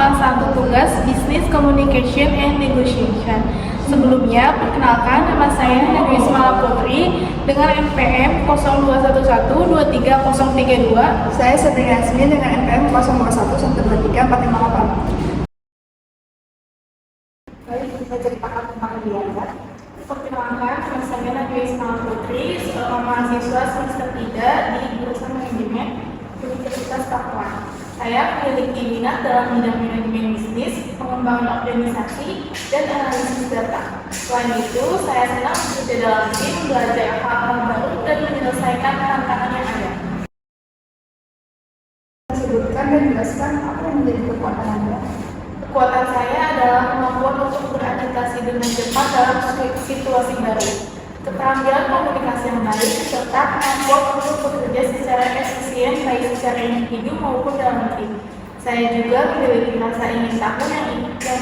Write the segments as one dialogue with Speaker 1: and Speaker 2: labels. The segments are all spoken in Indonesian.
Speaker 1: salah satu tugas Business Communication and Negotiation. Sebelumnya, perkenalkan nama saya Henry Ismail Putri dengan NPM 0211230032.
Speaker 2: Saya Sabrina Yasmin dengan NPM 0211234588.
Speaker 1: Baik, kita ceritakan tentang dia. Perkenalkan, nama saya Henry Ismail Putri, seorang mahasiswa semester 3 di jurusan Manajemen Universitas Papua. Saya memiliki minat dalam bidang manajemen bisnis, pengembangan organisasi, dan analisis data. Selain itu, saya senang bekerja dalam tim, belajar hal-hal baru, dan menyelesaikan tantangan yang ada.
Speaker 2: Sebutkan dan jelaskan apa yang menjadi kekuatan Anda.
Speaker 1: Kekuatan saya adalah kemampuan untuk beradaptasi dengan cepat dalam situasi baru, keterampilan komunikasi yang baik, serta kemampuan untuk bekerja secara efisien baik secara individu maupun dalam tim. Saya juga memiliki rasa ingin tahu yang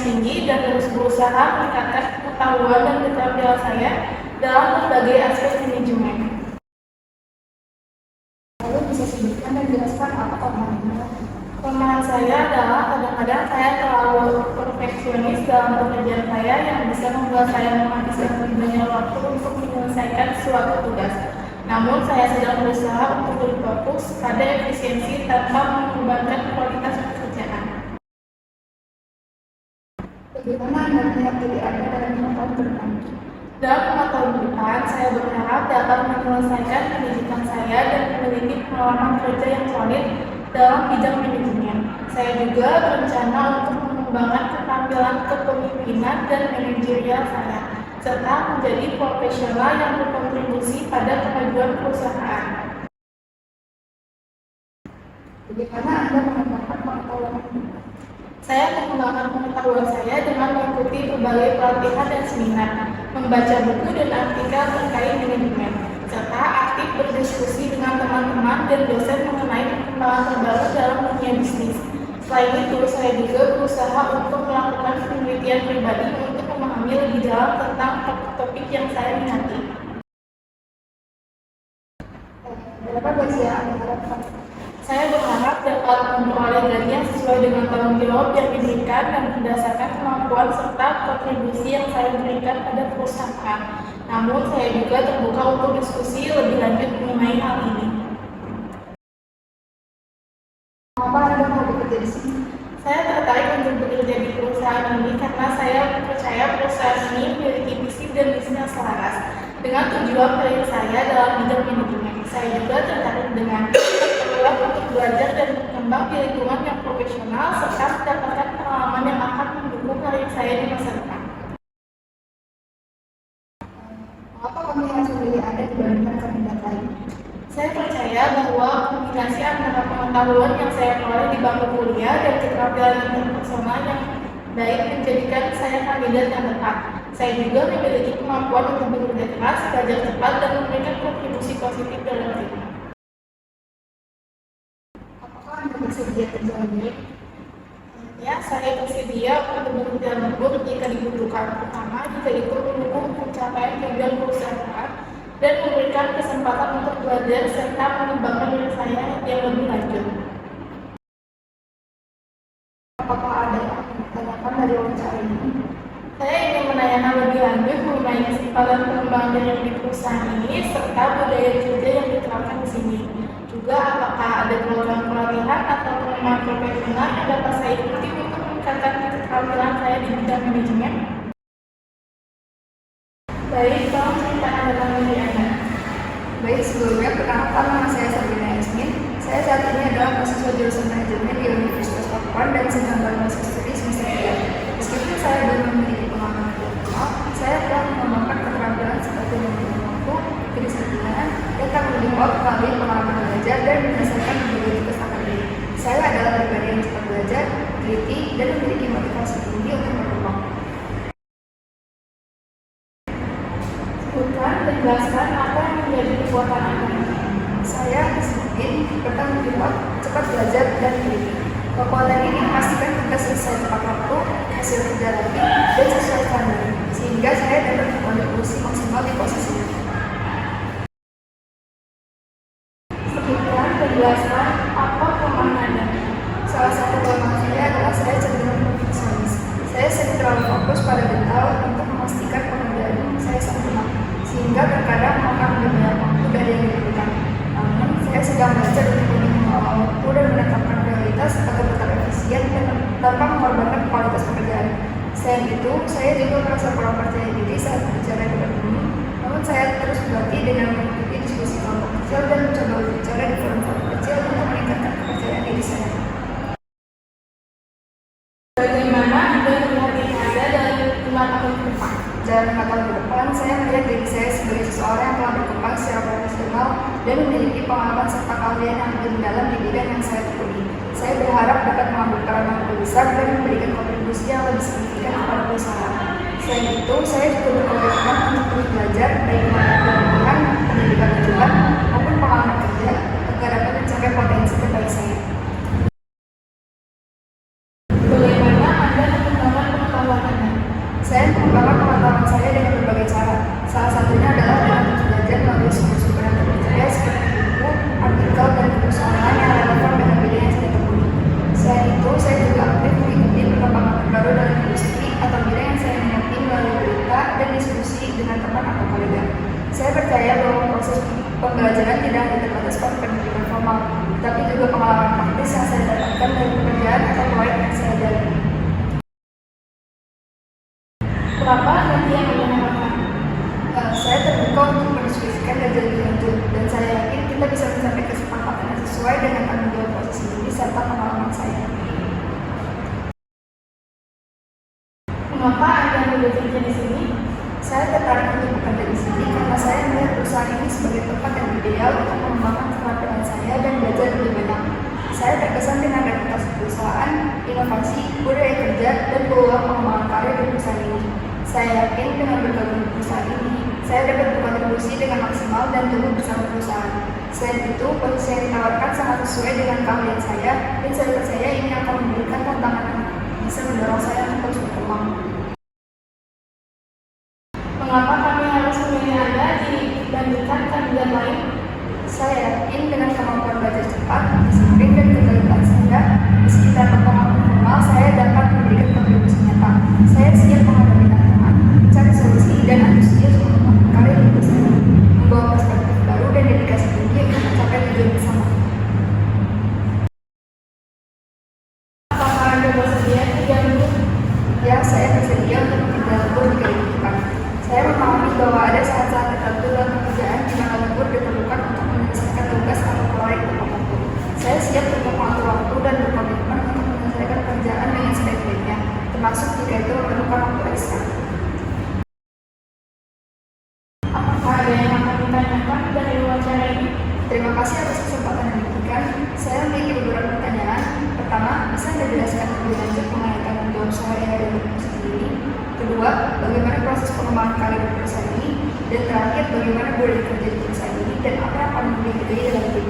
Speaker 1: tinggi dan terus berusaha meningkatkan pengetahuan dan keterampilan saya dalam berbagai aspek manajemen.
Speaker 2: Lalu bisa sebutkan dan jelaskan apa kelemahan Anda.
Speaker 1: Kelemahan saya adalah kadang-kadang saya terlalu perfeksionis dalam pekerjaan saya yang bisa membuat saya menghabiskan lebih banyak waktu untuk menyelesaikan suatu tugas. Namun saya sedang berusaha untuk berfokus pada efisiensi tanpa mengorbankan kualitas pekerjaan.
Speaker 2: Bagaimana Anda melihat diri Anda dalam 5 tahun ke depan?
Speaker 1: Dalam 5 tahun ke depan, saya berharap dapat menyelesaikan pendidikan saya dan memiliki pengalaman kerja yang solid dalam bidang manajemen. Saya juga berencana untuk mengembangkan keterampilan kepemimpinan dan manajerial saya, serta menjadi profesional yang berkontribusi pada kemajuan perusahaan.
Speaker 2: Bagaimana Anda mengembangkan pengetahuan Anda?
Speaker 1: Saya mengembangkan pengetahuan saya dengan mengikuti berbagai pelatihan dan seminar, membaca buku dan artikel terkait manajemen, serta aktif berdiskusi dengan teman-teman dan dosen mengenai perkembangan terbaru dalam dunia bisnis. Selain itu, saya juga berusaha untuk melakukan penelitian pribadi untuk memahami lebih dalam tentang topik yang saya minati.
Speaker 2: Berapa gaji yang Anda harapkan?
Speaker 1: Saya berharap dapat memperoleh gaji yang sesuai dengan tanggung jawab yang diberikan dan berdasarkan kemampuan serta kontribusi yang saya berikan pada perusahaan. Namun, saya juga terbuka untuk diskusi lebih lanjut mengenai hal ini.
Speaker 2: Apa Anda mau bekerja di sini?
Speaker 1: Saya tertarik untuk bekerja di perusahaan ini karena saya percaya perusahaan ini memiliki visi dan misi yang selaras dengan tujuan karir saya dalam bidang manajemen. Saya juga tertarik dengan peluang untuk belajar dan berkembang di lingkungan yang profesional serta mendapatkan pengalaman yang akan mendukung karir saya di masa depan.
Speaker 2: Apa kombinasi diri Anda dibandingkan kandidat lain?
Speaker 1: Saya percaya bahwa kombinasi antara pengetahuan yang saya peroleh di bangku kuliah dan keterampilan interpersonal yang baik menjadikan saya kandidat yang tepat. Saya juga memiliki kemampuan untuk bekerja keras, belajar cepat, dan memberikan kontribusi positif dalam tim.
Speaker 2: Apakah Anda bersedia kerja lembur?
Speaker 1: Ya, saya bersedia untuk bekerja lembur jika dibutuhkan, terutama jika itu mendukung pencapaian tujuan perusahaan dan memberikan kesempatan untuk belajar serta mengembangkan diri saya yang lebih lanjut.
Speaker 2: Apakah ada yang akan ditanyakan dari wawancara ini?
Speaker 1: Saya ingin menanyakan lebih lanjut mengenai kesempatan pengembangan diri di perusahaan ini serta budaya kerja yang diterapkan di sini. Juga apakah ada program pelatihan atau pengembangan profesional yang dapat saya ikuti untuk meningkatkan keterampilan saya di bidang manajemen? Baik, tolong ceritakan tentang diri Anda.
Speaker 2: Baik, sebelumnya perkenalkan nama saya Sabrina Yasmin. Saya saat ini adalah mahasiswa jurusan manajemen di Universitas Papua dan sedang bermahasiswa studi semester 3. Meskipun saya belum memiliki pengalaman formal, saya telah mengembangkan keterampilan seperti manajemen waktu, kedisiplinan, dan tanggung jawab melalui pengalaman belajar dan berdasarkan berbagai tugas akademik. Saya adalah pribadi yang cepat belajar, teliti, dan memiliki motivasi tinggi untuk berkembang.
Speaker 1: Sebutkan dan jelaskan apa yang menjadi kekuatan Anda.
Speaker 2: Saya disiplin, bertanggung jawab, cepat belajar, dan teliti. Kekuatan ini memastikan tugas selesai tepat waktu, hasil kerja rapi, dan sesuai standar, sehingga saya dapat berkontribusi maksimal di posisi ini.
Speaker 1: Sebutkan dan jelaskan apa kelemahan Anda.
Speaker 2: Salah satu kelemahan saya adalah saya cenderung pada detail untuk memastikan pekerjaan saya sempurna, sehingga terkadang akan lebih banyak waktu dari yang diperlukan. Namun, saya sedang belajar untuk lebih mengelola waktu dan menetapkan prioritas agar tetap efisien dan tanpa mengorbankan kualitas pekerjaan. Selain itu, saya juga merasa kurang percaya diri saat berbicara di depan umum. Namun, saya terus berlatih dengan mengikuti diskusi kelompok kecil dan mencoba berbicara di forum-forum kecil untuk meningkatkan kepercayaan diri saya.
Speaker 1: Bagaimana Anda melihat diri Anda dalam 5 tahun ke depan?
Speaker 2: Dalam 5 tahun ke depan, saya melihat diri saya sebagai seseorang yang telah berkembang secara profesional dan memiliki pengalaman serta keahlian yang lebih mendalam di bidang yang saya tekuni. Saya berharap dapat mengambil peran yang lebih besar dan memberikan kontribusi yang lebih signifikan kepada perusahaan. Selain itu, saya juga berkomitmen untuk terus belajar baik melalui pelatihan, pendidikan lanjutan, maupun pengalaman kerja agar dapat mencapai potensi terbaik saya.
Speaker 1: Bagaimana Anda mengembangkan pengetahuan Anda?
Speaker 2: Saya mengembangkan pengetahuan saya dengan berbagai cara. Salah satunya adalah dengan terus belajar melalui sumber-sumber yang terpercaya seperti buku, artikel, dan kursus online yang relevan dengan bidang yang saya tekuni. Selain itu, saya juga aktif mengikuti perkembangan terbaru dalam industri atau bidang yang saya minati melalui berita dan diskusi dengan teman atau kolega. Saya percaya bahwa proses pembelajaran tidak hanya terbatas pada pendidikan formal, tapi juga pengalaman praktis yang saya dapatkan dari pekerjaan atau proyek yang saya jalani.
Speaker 1: Berapa gaji yang Anda harapkan?
Speaker 2: Saya terbuka untuk mendiskusikan gaji lebih lanjut, dan saya yakin kita bisa mencapai kesepakatan yang sesuai dengan tanggung jawab posisi ini serta pengalaman saya.
Speaker 1: Mengapa Anda memilih bekerja di sini?
Speaker 2: Saya tertarik untuk bekerja di sini karena saya melihat perusahaan ini sebagai tempat yang ideal untuk mengembangkan keterampilan saya dan belajar lebih banyak. Saya terkesan dengan reputasi perusahaan, inovasi, budaya kerja, dan peluang pengembangan karir di perusahaan ini. Saya yakin dengan bergabung di perusahaan ini, saya dapat berkontribusi dengan maksimal dan tumbuh bersama perusahaan. Selain itu, posisi yang ditawarkan sangat sesuai dengan keahlian saya, dan saya percaya ini akan memberikan tantangan yang bisa mendorong saya untuk terus berkembang.
Speaker 1: Mengapa kami harus memilih Anda dibandingkan kandidat lain?
Speaker 2: Saya yakin dengan kemampuan belajar cepat, disiplin, dan kegiatan saya, meski tanpa pengalaman formal, saya dapat memberikan kontribusi nyata. Saya siap menghadapi tantangan, mencari solusi, dan antusias untuk melakukan karir di perusahaan, membawa perspektif baru dan dedikasi tinggi untuk mencapai tujuan bersama.
Speaker 1: Apakah Anda bersedia tergabung?
Speaker 2: Ya, saya bersedia untuk bekerja lembur jika dibutuhkan. Saya memahami bahwa ada saat-saat tertentu dalam pekerjaan di mana lembur diperlukan untuk menyelesaikan tugas atau proyek tepat waktu. Saya siap untuk mengatur waktu dan berkomitmen untuk menyelesaikan pekerjaan dengan sebaik-baiknya, termasuk jika itu memerlukan waktu ekstra.
Speaker 1: Apakah ada yang akan ditanyakan dari wawancara ini?
Speaker 2: Terima kasih atas kesempatan yang diberikan. Saya memiliki beberapa pertanyaan. Pertama, bisa Anda jelaskan lebih lanjut mengenai tanggung jawab sehari-hari di perusahaan ini? Kedua, bagaimana proses pengembangan karir di perusahaan ini? Dan terakhir, bagaimana budaya kerja di perusahaan ini dan apa yang paling penting dalam tim?